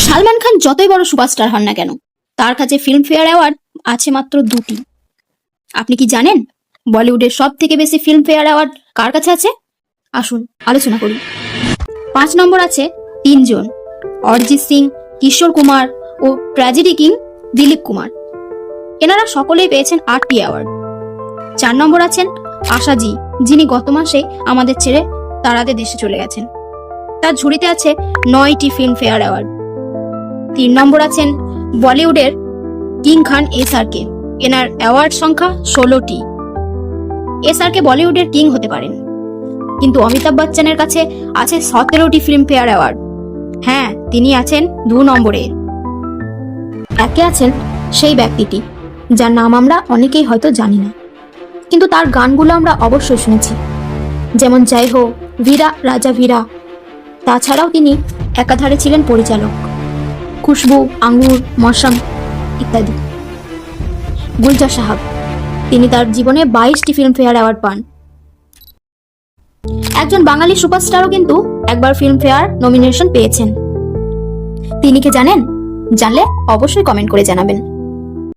সালমান খান যতই বড় সুপারস্টার হন না কেন, তার কাছে ফিল্মফেয়ার অ্যাওয়ার্ড আছে মাত্র 2টি। আপনি কি জানেন বলিউডের সব থেকে বেশি ফিল্মফেয়ার অ্যাওয়ার্ড কার কাছে আছে? আসুন আলোচনা করি। 5 নম্বর আছে 3 জন, অরিজিৎ সিং, কিশোর কুমার ও ট্র্যাজেডি কিং দিলীপ কুমার। এনারা সকলেই পেয়েছেন 8টি অ্যাওয়ার্ড। 4 নম্বর আছেন আশাজি, যিনি গত মাসে আমাদের ছেড়ে তারাদের দেশে চলে গেছেন। তার ঝুড়িতে আছে 9টি ফিল্মফেয়ার অ্যাওয়ার্ড। 3 নম্বর আছেন বলিউডের কিং খান SRK, এনার অ্যাওয়ার্ড সংখ্যা 16টি। SRK বলিউডের কিং হতে পারেন, কিন্তু অমিতাভ বচ্চনের কাছে আছে 17টি ফিল্মফেয়ার অ্যাওয়ার্ড। হ্যাঁ, তিনি আছেন 2 নম্বরে। একে আছেন সেই ব্যক্তিটি যার নাম আমরা অনেকেই হয়তো জানি না, কিন্তু তার গানগুলো আমরা অবশ্যই শুনেছি, যেমন জয় হো, ভীরা রাজা ভীরা। তাছাড়াও তিনি একাধারে ছিলেন পরিচালক, খুশবু, আঙ্গুর, মশাম ইত্যাদি। গুলজার সাহাব, তিনি তার জীবনে 22টি ফিল্মফেয়ার অ্যাওয়ার্ড পান। একজন বাঙালি সুপারস্টারও কিন্তু একবার ফিল্মফেয়ার নমিনেশন পেয়েছেন। তিনি কি জানেন? জানলে অবশ্যই কমেন্ট করে জানাবেন।